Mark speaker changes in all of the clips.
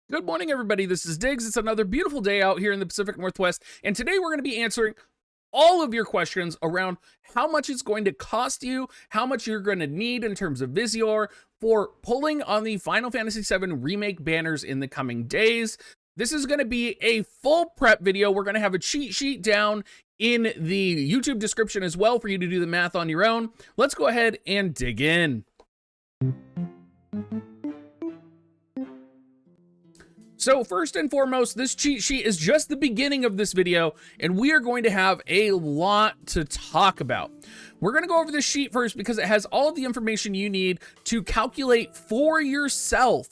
Speaker 1: Good morning, everybody. This is Diggs. It's another beautiful day out here in the Pacific Northwest, and today we're going to be answering all of your questions around how much it's going to cost you, how much you're going to need in terms of visiore for pulling on the Final Fantasy VII Remake banners in the coming days. This is going to be a full prep video. We're going to have a cheat sheet down in the YouTube description as well for you to do the math on your own. Let's go ahead and dig in. So first and foremost, this cheat sheet is just the beginning of this video, and we are going to have a lot to talk about. We're going to go over this sheet first because it has all of the information you need to calculate for yourself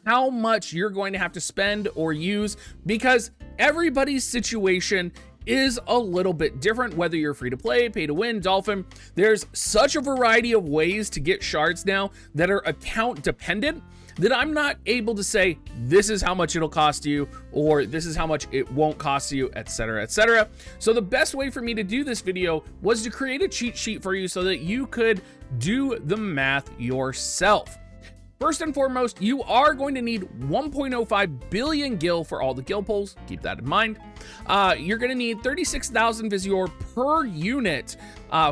Speaker 1: how much you're going to have to spend or use, because everybody's situation is a little bit different, whether you're free to play, pay to win, dolphin. There's such a variety of ways to get shards now that are account dependent that I'm not able to say this is how much it'll cost you or this is how much it won't cost you, etc., etc. So the best way for me to do this video was to create a cheat sheet for you so that you could do the math yourself. First and foremost, you are going to need 1.05 billion gil for all the gil pulls. Keep that in mind. You're going to need 36,000 visiore per unit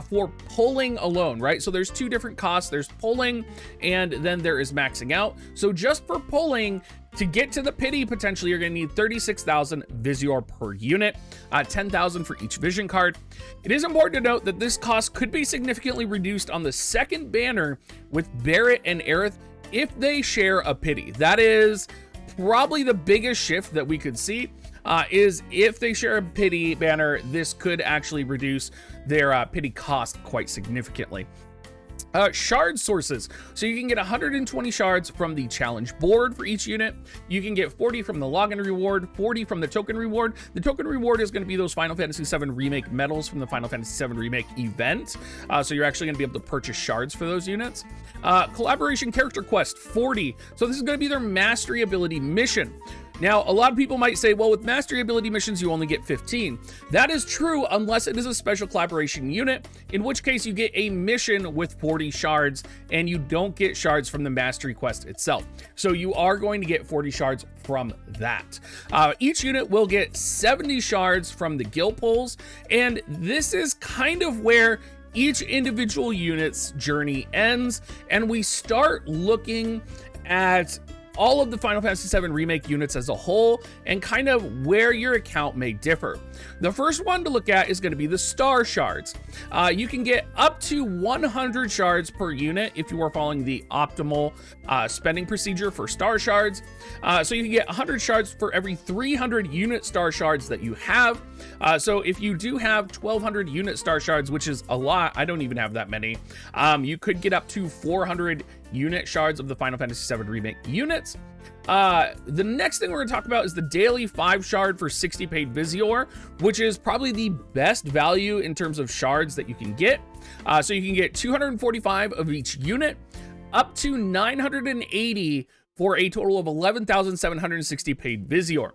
Speaker 1: for pulling alone, right? So there's two different costs. There's pulling and then there is maxing out. So just for pulling, to get to the pity, potentially you're going to need 36,000 visiore per unit, 10,000 for each vision card. It is important to note that this cost could be significantly reduced on the second banner with Barret and Aerith if they share a pity. That is probably the biggest shift that we could see, is if they share a pity banner, this could actually reduce their pity cost quite significantly. Shard sources. So you can get 120 shards from the challenge board for each unit. You can get 40 from the login reward, 40 from the token reward. The token reward is going to be those Final Fantasy VII Remake medals from the Final Fantasy VII Remake event. So you're actually going to be able to purchase shards for those units. Collaboration character quest, 40. So this is going to be their mastery ability mission. Now, a lot of people might say, well, with mastery ability missions, you only get 15. That is true unless it is a special collaboration unit, in which case you get a mission with 40 shards and you don't get shards from the mastery quest itself. So you are going to get 40 shards from that. Each unit will get 70 shards from the gil pulls, and this is kind of where each individual unit's journey ends, and we start looking at all of the Final Fantasy VII Remake units as a whole and kind of where your account may differ. The first one to look at is going to be the star shards. You can get up to 100 shards per unit if you are following the optimal spending procedure for star shards. So you can get 100 shards for every 300 unit star shards that you have. So if you do have 1,200 unit star shards, which is a lot, I don't even have that many, you could get up to 400 unit shards of the Final Fantasy VII Remake units. The next thing we're going to talk about is the daily 5 shard for 60 paid visiore, which is probably the best value in terms of shards that you can get. So you can get 245 of each unit, up to 980 for a total of 11,760 paid visiore.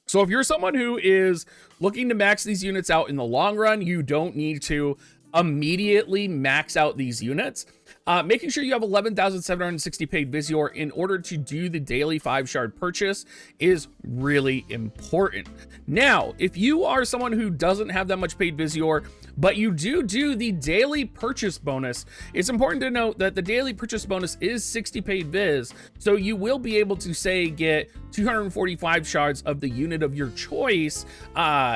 Speaker 1: So if you're someone who is looking to max these units out in the long run, you don't need to immediately max out these units. Making sure you have 11,760 paid visiore in order to do the daily 5 shard purchase is really important. Now, if you are someone who doesn't have that much paid visiore, but you do the daily purchase bonus, it's important to note that the daily purchase bonus is 60 paid viz, so you will be able to, say, get 245 shards of the unit of your choice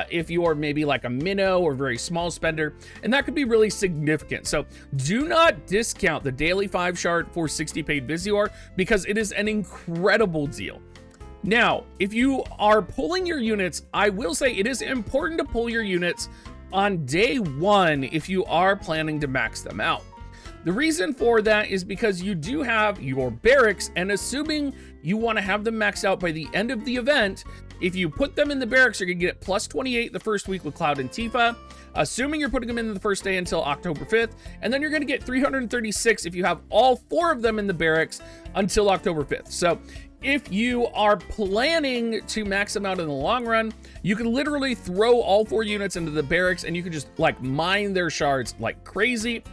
Speaker 1: if you're maybe like a minnow or very small spender, and that could be really significant. So do not discount the daily 5 shard for 60 paid visiore because it is an incredible deal. Now, if you are pulling your units, I will say it is important to pull your units on day 1 if you are planning to max them out. The reason for that is because you do have your barracks, and assuming you want to have them maxed out by the end of the event, if you put them in the barracks, you're going to get plus 28 the first week with Cloud and Tifa, assuming you're putting them in the first day until October 5th, and then you're going to get 336 if you have all 4 of them in the barracks until October 5th. So if you are planning to max them out in the long run, you can literally throw all 4 units into the barracks and you can just like mine their shards like crazy.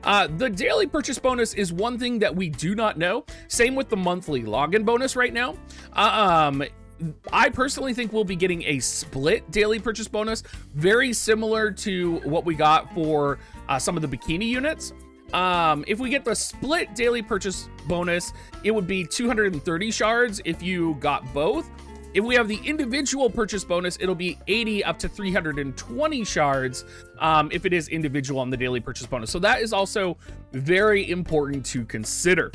Speaker 1: The daily purchase bonus is one thing that we do not know. Same with the monthly login bonus right now. I personally think we'll be getting a split daily purchase bonus, very similar to what we got for some of the bikini units. If we get the split daily purchase bonus, it would be 230 shards if you got both. If we have the individual purchase bonus, it'll be 80 up to 320 shards if it is individual on the daily purchase bonus. So that is also very important to consider.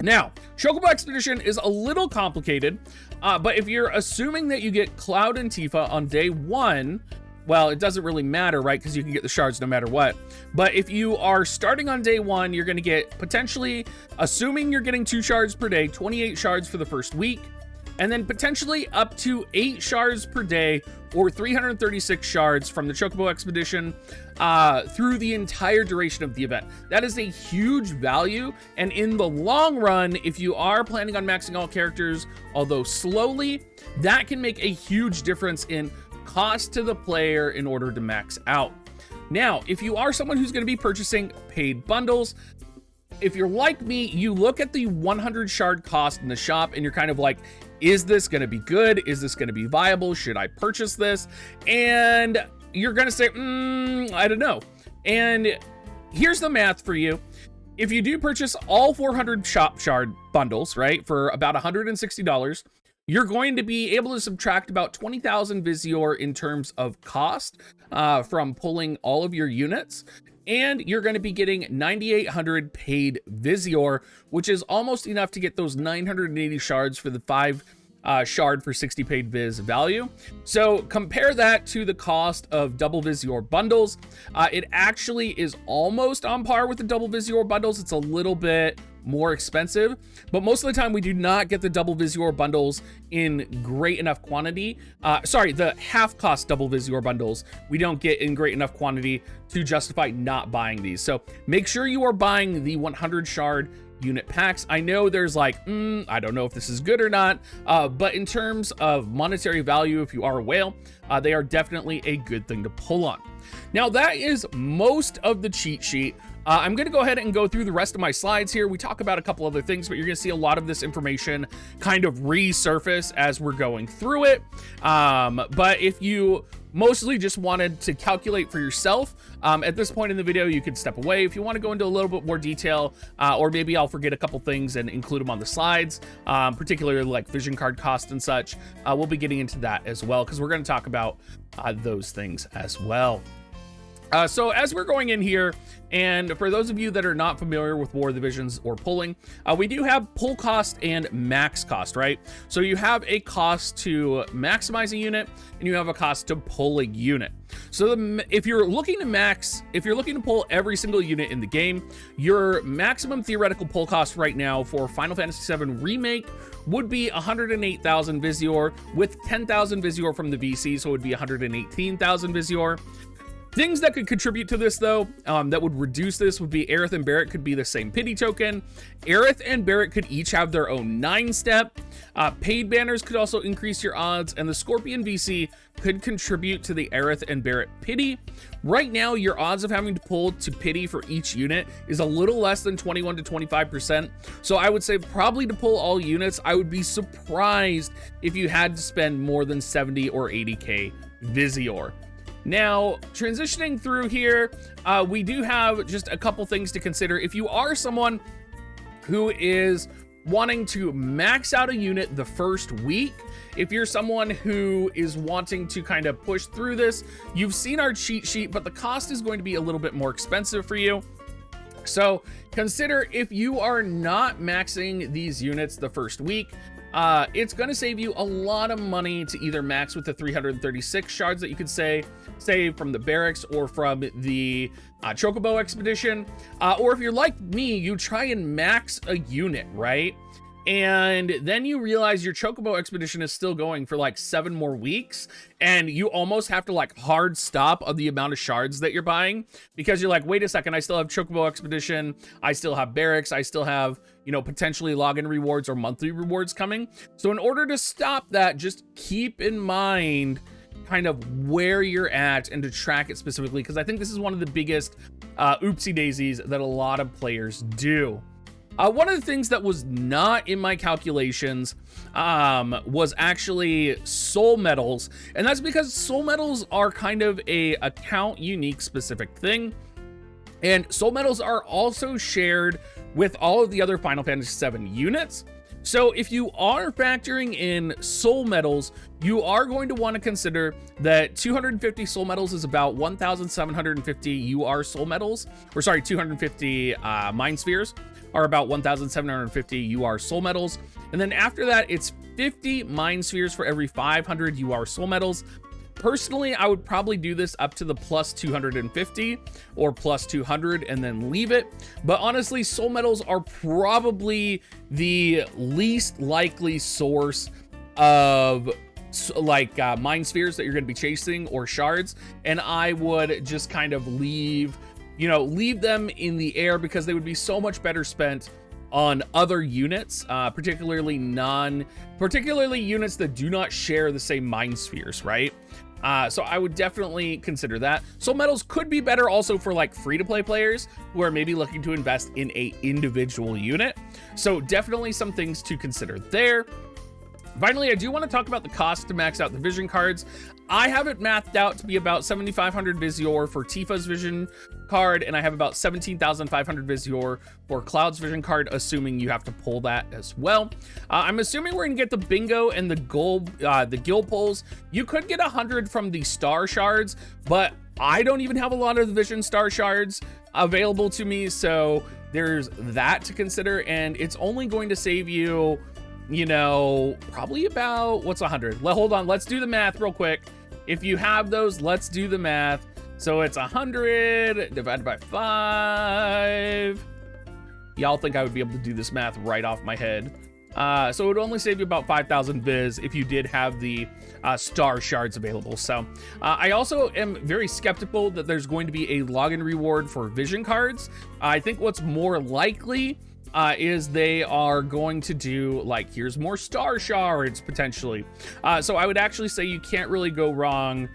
Speaker 1: Now, Chocobo Expedition is a little complicated, but if you're assuming that you get Cloud and Tifa on day 1, well, it doesn't really matter, right? Because you can get the shards no matter what. But if you are starting on day 1, you're going to get potentially, assuming you're getting 2 shards per day, 28 shards for the first week, and then potentially up to 8 shards per day or 336 shards from the Chocobo Expedition through the entire duration of the event. That is a huge value, and in the long run, if you are planning on maxing all characters, although slowly, that can make a huge difference in cost to the player in order to max out. Now, if you are someone who's going to be purchasing paid bundles, if you're like me, you look at the 100 shard cost in the shop and you're kind of like, is this going to be good? Is this going to be viable? Should I purchase this? And you're going to say, I don't know. And here's the math for you. If you do purchase all 400 shop shard bundles, right, for about $160, you're going to be able to subtract about 20,000 visiore in terms of cost from pulling all of your units. And you're going to be getting 9,800 paid visiore, which is almost enough to get those 980 shards for the 5 shard for 60 paid viz value. So compare that to the cost of double visiore bundles. It actually is almost on par with the double visiore bundles. It's a little bit more expensive, but most of the time we do not get the double visiore bundles in great enough quantity. The half cost double visiore bundles we don't get in great enough quantity to justify not buying these. So make sure you are buying the 100 shard unit packs. I know there's like, I don't know if this is good or not, but in terms of monetary value, if you are a whale, they are definitely a good thing to pull on. Now that is most of the cheat sheet. I'm going to go ahead and go through the rest of my slides here. We talk about a couple other things, but you're going to see a lot of this information kind of resurface as we're going through it. But if you mostly just wanted to calculate for yourself, at this point in the video, you could step away. If you want to go into a little bit more detail, or maybe I'll forget a couple things and include them on the slides, particularly like vision card cost and such, we'll be getting into that as well, because we're going to talk about those things as well. So as we're going in here, and for those of you that are not familiar with War of the Visions or pulling, we do have pull cost and max cost, right? So you have a cost to maximize a unit and you have a cost to pull a unit. So if you're looking to pull every single unit in the game, your maximum theoretical pull cost right now for Final Fantasy VII Remake would be 108,000 visiore with 10,000 visiore from the VC, so it would be 118,000 visiore. Things that could contribute to this, though, that would reduce this would be Aerith and Barret could be the same pity token. Aerith and Barret could each have their own 9-step. Paid banners could also increase your odds, and the Scorpion VC could contribute to the Aerith and Barret pity. Right now, your odds of having to pull to pity for each unit is a little less than 21 to 25%. So I would say probably to pull all units, I would be surprised if you had to spend more than 70 or 80k visiore. Now, transitioning through here, we do have just a couple things to consider. If you are someone who is wanting to max out a unit the first week, if you're someone who is wanting to kind of push through this, you've seen our cheat sheet, but the cost is going to be a little bit more expensive for you. So consider if you are not maxing these units the first week, it's going to save you a lot of money to either max with the 336 shards that you could save from the barracks or from the Chocobo Expedition. Or if you're like me, you try and max a unit, right? And then you realize your Chocobo Expedition is still going for like 7 more weeks, and you almost have to like hard stop on the amount of shards that you're buying, because you're like, wait a second, I still have Chocobo Expedition, I still have barracks, I still have, you know, potentially login rewards or monthly rewards coming. So in order to stop that, just keep in mind kind of where you're at and to track it specifically, because I think this is one of the biggest oopsie daisies that a lot of players do. One of the things that was not in my calculations was actually soul medals, and that's because soul medals are kind of a account unique specific thing, and soul medals are also shared with all of the other Final Fantasy VII units. So if you are factoring in soul medals, you are going to want to consider that 250 soul medals is about 1,750 UR soul medals, or sorry, 250 mind spheres are about 1,750 UR soul medals. And then after that, it's 50 mind spheres for every 500 UR soul medals. Personally, I would probably do this up to the plus 250 or plus 200 and then leave it. But honestly, soul medals are probably the least likely source of like mind spheres that you're going to be chasing or shards. And I would just kind of leave them in the air because they would be so much better spent on other units, particularly units that do not share the same mind spheres, right? So I would definitely consider that. Soul medals could be better also for like free-to-play players who are maybe looking to invest in a individual unit. So definitely some things to consider there. Finally, I do want to talk about the cost to max out the vision cards. I have it mathed out to be about 7,500 visiore for Tifa's vision card, and I have about 17,500 visiore for Cloud's vision card, assuming you have to pull that as well. I'm assuming we're gonna get the bingo and the gil pulls. You could get 100 from the star shards, but I don't even have a lot of the vision star shards available to me, so there's that to consider, and it's only going to save you, probably about, what's 100? Well, hold on, let's do the math real quick. If you have those, let's do the math. So it's 100 divided by 5. Y'all think I would be able to do this math right off my head. So it would only save you about 5,000 viz if you did have the star shards available. So I also am very skeptical that there's going to be a login reward for vision cards. I think what's more likely is they are going to do like, here's more star shards potentially. So I would actually say you can't really go wrong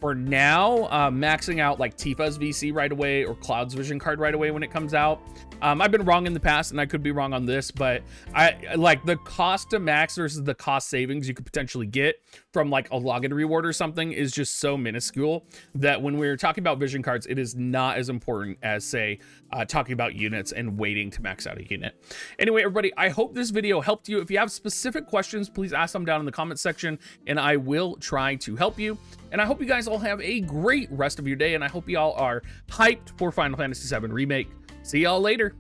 Speaker 1: for now maxing out like Tifa's VC right away or Cloud's vision card right away when it comes out. I've been wrong in the past and I could be wrong on this, but I like the cost to max versus the cost savings you could potentially get from like a login reward or something is just so minuscule that when we're talking about vision cards, it is not as important as say talking about units and waiting to max out a unit. Anyway, everybody, I hope this video helped you. If you have specific questions, please ask them down in the comment section and I will try to help you. And I hope you guys all have a great rest of your day, and I hope y'all are hyped for Final Fantasy VII Remake. See y'all later.